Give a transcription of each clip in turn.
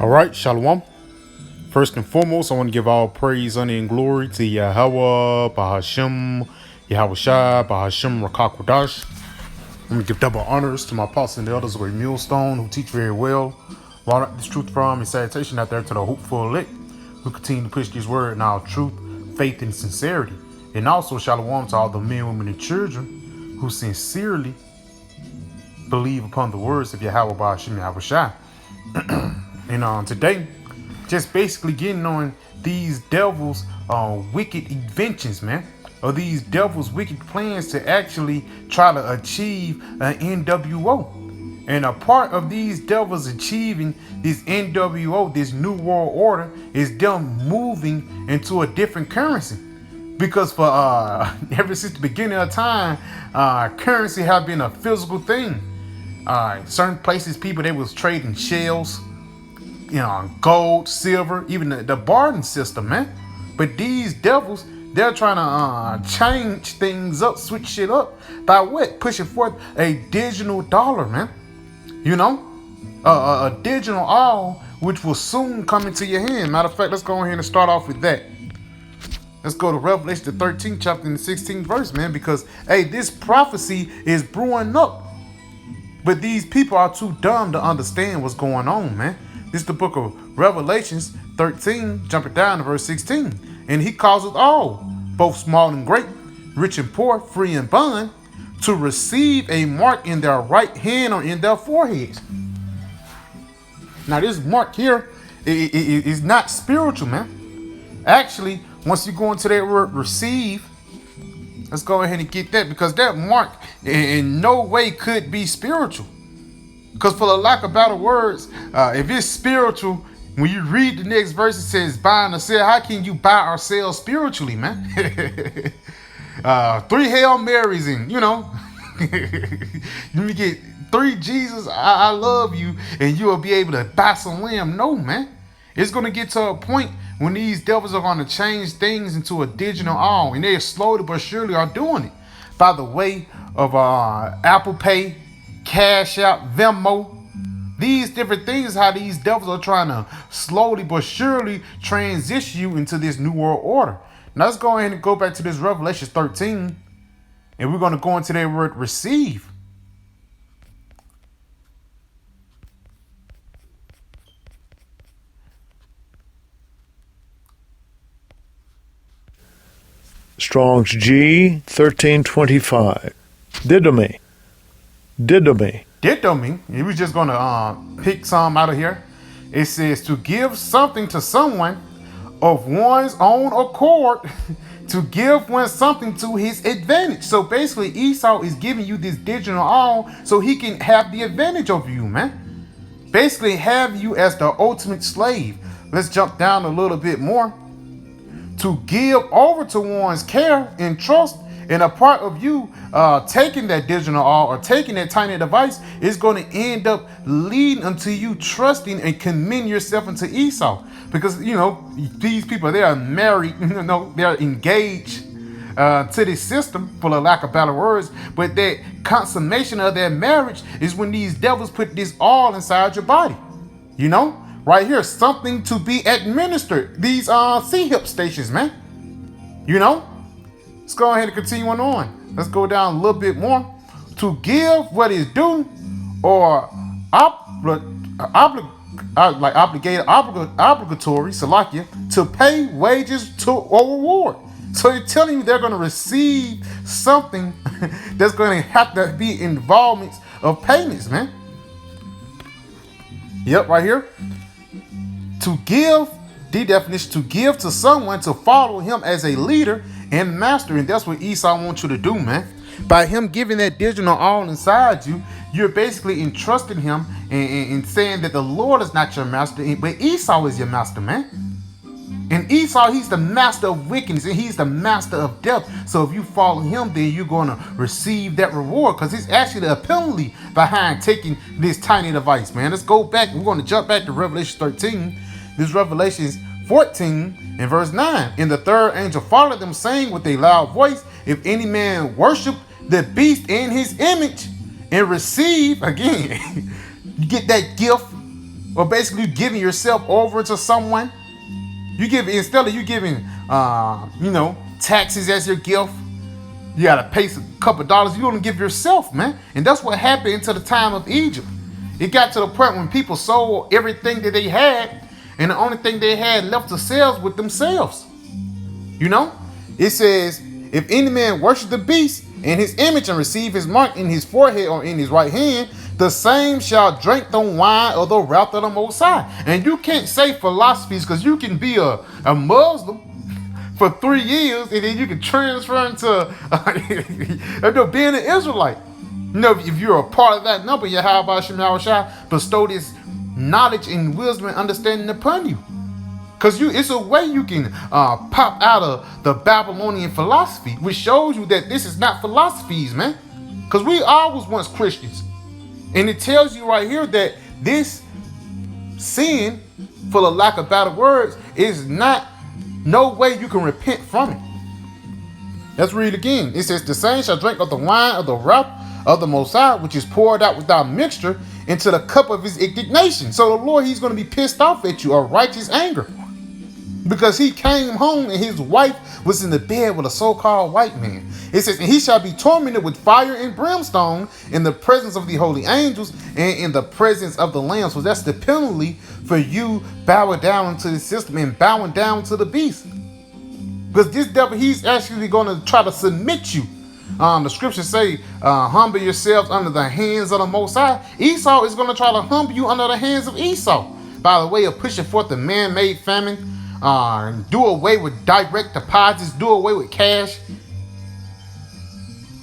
All right, Shalom. First and foremost, I want to give all praise, honor, and glory to Yahweh, Bahashem, Yahweh Shai, Bahashem, Rakakwadash. I'm going to give double honors to my apostles and the elders of Great Millstone who teach very well. Brought up this truth from and salutation out there to the hopeful elect who continue to push this word in our truth, faith, and sincerity. And also, Shalom to all the men, women, and children who sincerely believe upon the words of Yahweh, Bahashem, Yahweh Shai. And today, just basically getting on these devils' wicked inventions, man, or these devils' wicked plans to actually try to achieve an NWO. And a part of these devils achieving this NWO, this New World Order, is them moving into a different currency. Because for ever since the beginning of time, currency have been a physical thing. Certain places, people, they was trading shells, gold, silver, even the barter system, man. But these devils, they're trying to change things up, switch shit up by what? Pushing forth a digital dollar, man. A digital all, which will soon come into your hand. Matter of fact, let's go ahead and start off with that. Let's go to Revelation, the 13th chapter and the 16th verse, man, because, hey, this prophecy is brewing up. But these people are too dumb to understand what's going on, man. This is the book of Revelations 13, jumping down to verse 16. And he calls us all, both small and great, rich and poor, free and bond, to receive a mark in their right hand or in their foreheads. Now, this mark here is not spiritual, man. Actually, once you go into that word receive, let's go ahead and get that, because that mark in no way could be spiritual. Because for the lack of better words, if it's spiritual, when you read the next verse, it says buy and sell. How can you buy or sell spiritually, man? 3 Hail Marys and, let me get 3 Jesus, I love you, and you'll be able to buy some lamb. No, man. It's going to get to a point when these devils are going to change things into a digital all, and they slowly but surely are doing it by the way of Apple Pay, Cash App, Venmo. These different things, how these devils are trying to slowly but surely transition you into this new world order. Now let's go ahead and go back to this Revelation 13, and we're going to go into that word receive. Strong's G 1325. Didomi. Didomi. We was just gonna pick some out of here. It says to give something to someone of one's own accord, to give one something to his advantage. So basically, Esau is giving you this digital all so he can have the advantage over you, man. Basically, have you as the ultimate slave. Let's jump down a little bit more. To give over to one's care and trust, and a part of you taking that digital all or taking that tiny device is going to end up leading unto you trusting and commend yourself into Esau. Because, these people, they are married, they are engaged to this system, for the lack of better words. But that consummation of their marriage is when these devils put this all inside your body. Right here, something to be administered. These C-hip stations, man. Let's go ahead and continue on. Let's go down a little bit more. To give what is due, or obligatory, Salakia, to pay wages to or reward. So you're telling me they're going to receive something that's going to have to be involvements of payments, man. Yep, right here. To give, the definition, to give to someone to follow him as a leader and master. And that's what Esau wants you to do, man. By him giving that digital all inside you, you're basically entrusting him and saying that the Lord is not your master, but Esau is your master, man. And Esau, he's the master of wickedness, and he's the master of death. So if you follow him, then you're going to receive that reward, because it's actually a penalty behind taking this tiny device, man. Let's go back. We're going to jump back to Revelation 13. This Revelation 14 and verse 9. And the third angel followed them, saying with a loud voice, if any man worship the beast in his image and receive, again, you get that gift or basically you giving yourself over to someone. You give, instead of you giving, taxes as your gift, you gotta pay a couple dollars. You gonna give yourself, man, and that's what happened into the time of Egypt. It got to the point when people sold everything that they had, and the only thing they had left to sell was with themselves. It says, if any man worship the beast in his image and receive his mark in his forehead or in his right hand, the same shall drink the wine of the wrath of the Most High. And you can't say philosophies, because you can be a Muslim for 3 years and then you can transfer into being an Israelite. If you're a part of that number, Yahweh Shai bestow this knowledge and wisdom and understanding upon you. Because it's a way you can pop out of the Babylonian philosophy, which shows you that this is not philosophies, man. Because we always once Christians. And it tells you right here that this sin, for the lack of better words, is not no way you can repent from it. Let's read again. It says, the same shall drink of the wine of the wrath of the Most High, which is poured out without mixture into the cup of his indignation. So the Lord, he's going to be pissed off at you, a righteous anger. Because he came home and his wife was in the bed with a so-called white man. It says, and he shall be tormented with fire and brimstone in the presence of the holy angels and in the presence of the Lamb. So that's the penalty for you bowing down to the system and bowing down to the beast. Because this devil, he's actually going to try to submit you. The scriptures say, humble yourselves under the hands of the Most High. Esau is going to try to humble you under the hands of Esau by the way of pushing forth the man-made famine. Do away with direct deposits, do away with cash.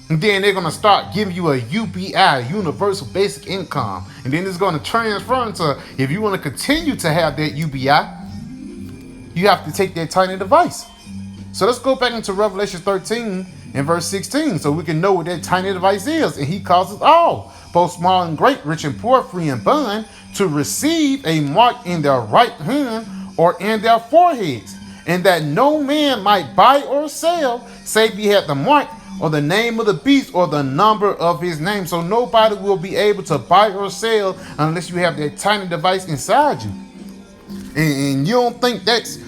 And then they're going to start giving you a UBI, universal basic income. And then it's going to transfer into, if you want to continue to have that UBI, you have to take that tiny device. So let's go back into Revelation 13 and verse 16 so we can know what that tiny device is. And he causes all, both small and great, rich and poor, free and bond, to receive a mark in their right hand or in their foreheads, and that no man might buy or sell, save he had the mark or the name of the beast or the number of his name. So nobody will be able to buy or sell unless you have that tiny device inside you. And you don't think that's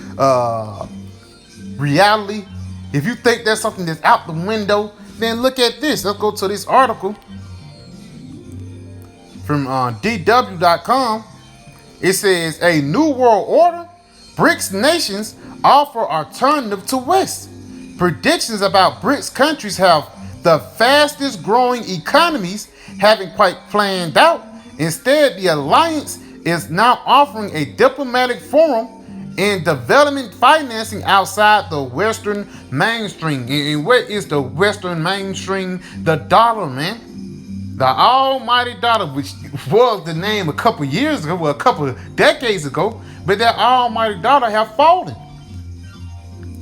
reality? If you think that's something that's out the window, then look at this. Let's go to this article from DW.com. It says, a new world order? BRICS nations offer alternative to West. Predictions about BRICS countries have the fastest growing economies haven't quite planned out. Instead, the alliance is now offering a diplomatic forum and development financing outside the Western mainstream. And what is the Western mainstream? The dollar, man. The almighty dollar, which was the name a couple years ago, well, a couple decades ago, but that almighty dollar have fallen.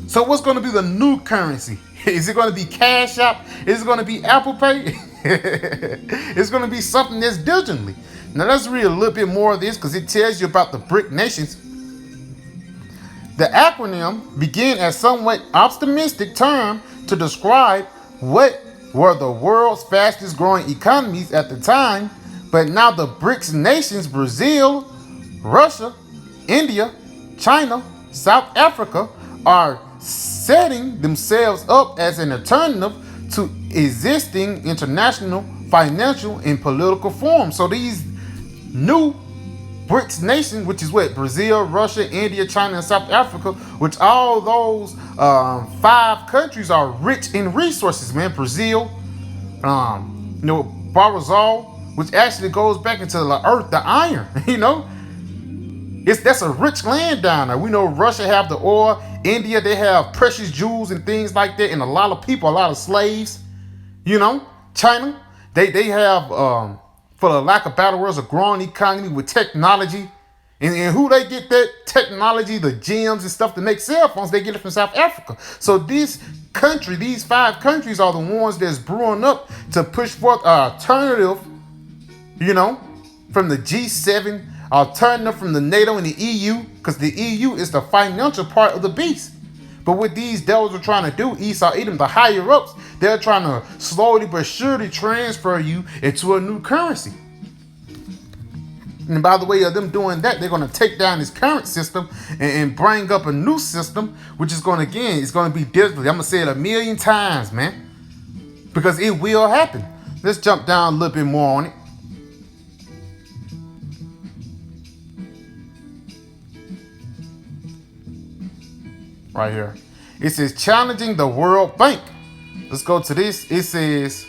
So what's going to be the new currency? Is it going to be Cash App? Is it going to be Apple Pay? It's going to be something that's digitally. Now let's read a little bit more of this because it tells you about the BRIC nations. The acronym began as somewhat optimistic term to describe what were the world's fastest growing economies at the time, but now the BRICS nations, Brazil, Russia, India, China, South Africa, are setting themselves up as an alternative to existing international financial and political forms. So these new BRICS nations, which is what, Brazil, Russia, India, China, and South Africa, which all those 5 countries are rich in resources, man. Brazil, Barazal, which actually goes back into the earth, the iron, that's a rich land down there. We know Russia have the oil, India, they have precious jewels and things like that, and a lot of people, a lot of slaves. China, they have, for the lack of better words, a growing economy with technology. And who they get that technology, the gems and stuff to make cell phones, they get it from South Africa. So these 5 countries are the ones that's brewing up to push forth an alternative, from the G7, alternative from the NATO and the EU, because the EU is the financial part of the beast. But what these devils are trying to do, Esau, Edom, the higher ups, they're trying to slowly but surely transfer you into a new currency. And by the way of them doing that, they're going to take down this current system and bring up a new system, which is going to, again, it's going to be digital. I'm going to say it a million times, man, because it will happen. Let's jump down a little bit more on it. Right here. It says challenging the World Bank. Let's go to this. It says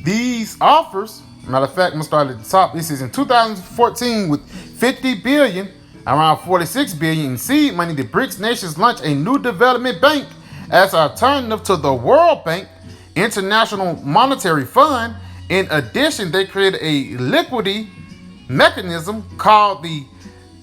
these offers, matter of fact, I'm gonna start at the top. This is in 2014 with 50 billion, around 46 billion in seed money. The BRICS nations launched a new development bank as an alternative to the World Bank, International Monetary Fund. In addition, they created a liquidity mechanism called the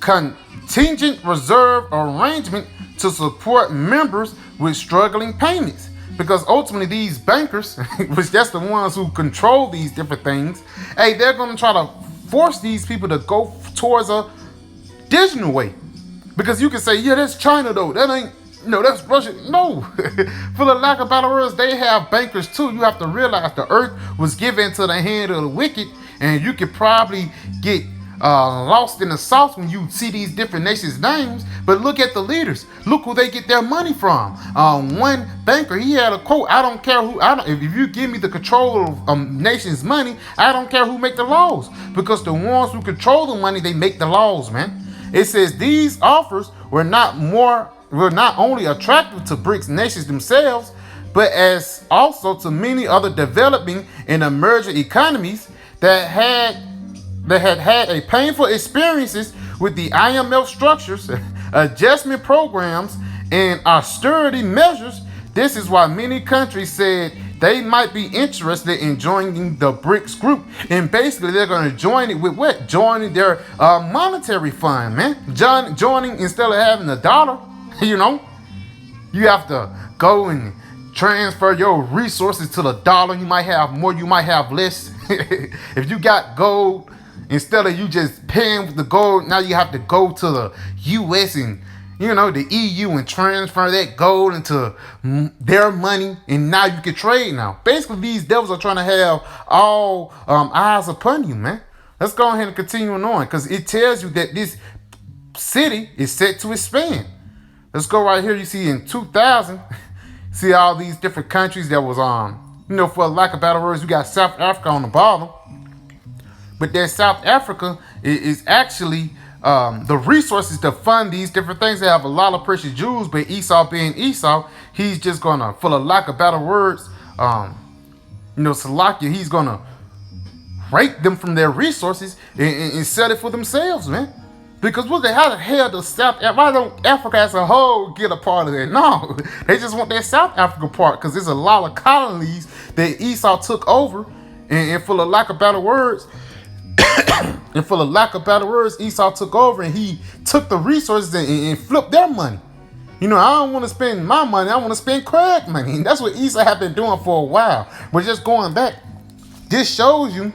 Contingent Reserve Arrangement to support members with struggling payments. Because ultimately these bankers, which that's the ones who control these different things, hey, they're going to try to force these people to go towards a digital way. Because you can say, yeah, that's China though. That ain't, no, that's Russia. No. For the lack of better words, they have bankers too. You have to realize the earth was given into the hand of the wicked, and you could probably get lost in the sauce when you see these different nations' names. But look at the leaders. Look who they get their money from. One banker, he had a quote: "I don't care who. If you give me the control of nation's money, I don't care who make the laws, because the ones who control the money, they make the laws, man." It says these offers were not only attractive to BRICS nations themselves, but as also to many other developing and emerging economies that had a painful experiences with the IMF structures, adjustment programs, and austerity measures. This is why many countries said they might be interested in joining the BRICS group. And basically, they're going to join it with what? Joining their monetary fund, man. Joining instead of having a dollar, you know. You have to go and transfer your resources to the dollar. You might have more, you might have less. If you got gold, instead of you just paying with the gold, now you have to go to the US and, you know, the EU and transfer that gold into their money, and now you can trade now. Basically, these devils are trying to have all eyes upon you, man. Let's go ahead and continue on, because it tells you that this city is set to expand. Let's go right here. You see in 2000, see all these different countries that was, you know, for lack of better words, you got South Africa on the bottom. But that South Africa is actually the resources to fund these different things. They have a lot of precious jewels, but Esau being Esau, he's just gonna, for the lack of better words, you know, Salakia, he's gonna rape them from their resources and sell it for themselves, man. Because how the hell does why don't Africa as a whole get a part of that? No, they just want that South Africa part, because there's a lot of colonies that Esau took over, and for the lack of better words, Esau took over and he took the resources and flipped their money. You know, I don't want to spend my money, I want to spend Craig money. And that's what Esau had been doing for a while. But just going back, this shows you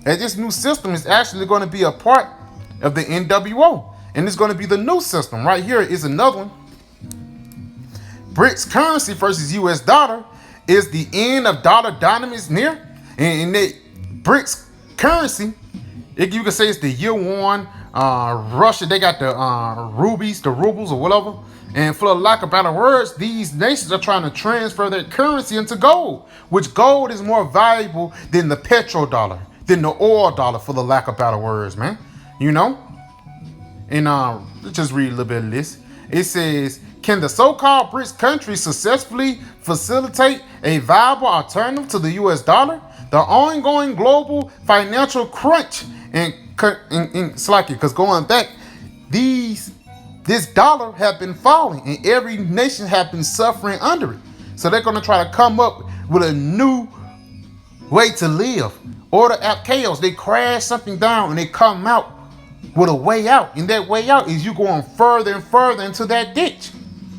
that this new system is actually going to be a part of the NWO. And it's going to be the new system. Right here is another one. BRICS currency versus US dollar. Is the end of dollar dominance near? And the BRICS currency, you can say it's the yuan. Russia, they got the rubies, the rubles or whatever. And for the lack of better words, these nations are trying to transfer their currency into gold, which gold is more valuable than the petrodollar, than the oil dollar, for the lack of better words, man. You know? And let's just read a little bit of this. It says, can the so-called BRICS countries successfully facilitate a viable alternative to the US dollar? The ongoing global financial crunch and slacky, because going back, this dollar have been falling and every nation have been suffering under it. So they're going to try to come up with a new way to live. Order out chaos. They crash something down and they come out with a way out. And that way out is you going further and further into that ditch.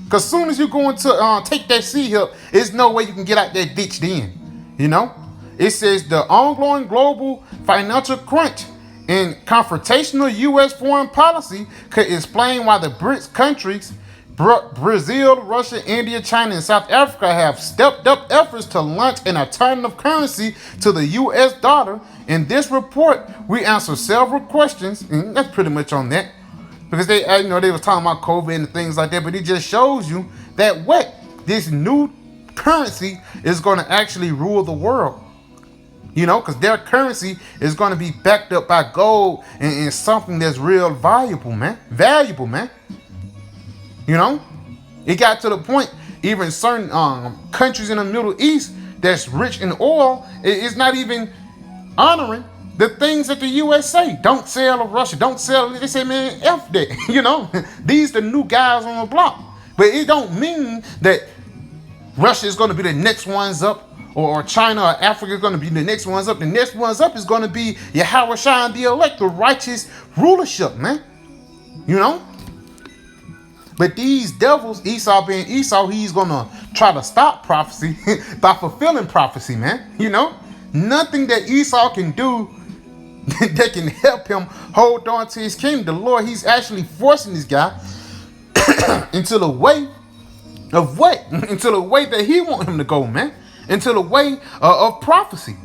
Because soon as you're going to take that sea hill, there's no way you can get out that ditch then. You know? It says the ongoing global financial crunch and confrontational U.S. foreign policy could explain why the BRICS countries Brazil, Russia, India, China, and South Africa have stepped up efforts to launch an alternative currency to the US dollar. In this report, we answer several questions, and that's pretty much on that. Because they was talking about COVID and things like that, but it just shows you that this new currency is going to actually rule the world. Because their currency is going to be backed up by gold and something that's real valuable, man. It got to the point, even certain countries in the Middle East that's rich in oil is not even honoring the things that the US say. Don't sell to Russia, don't sell. They say, man, F that. These the new guys on the block. But it don't mean that Russia is going to be the next ones up, or China or Africa is going to be the next ones up. The next ones up is going to be Yahweh Shai the elect, the righteous rulership, man. But these devils, Esau being Esau, he's going to try to stop prophecy by fulfilling prophecy, man. Nothing that Esau can do that can help him hold on to his kingdom. The Lord, he's actually forcing this guy into the way of what? Into the way that he want him to go, man. Into the way of prophecy.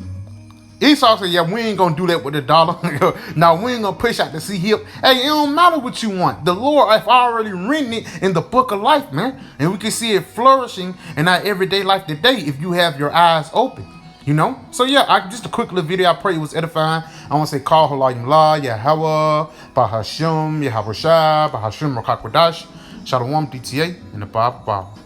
Esau said, yeah, we ain't going to do that with the dollar. Now, we ain't going to push out the sea hip. Hey, it don't matter what you want. The Lord have already written it in the book of life, man. And we can see it flourishing in our everyday life today if you have your eyes open. So yeah, just a quick little video. I pray it was edifying. I want to say, call Halayim La, Yahweh, Bahashim, Yahweh Shai, Bahashim Rakakwadash, Shalom DTA, and the Bible.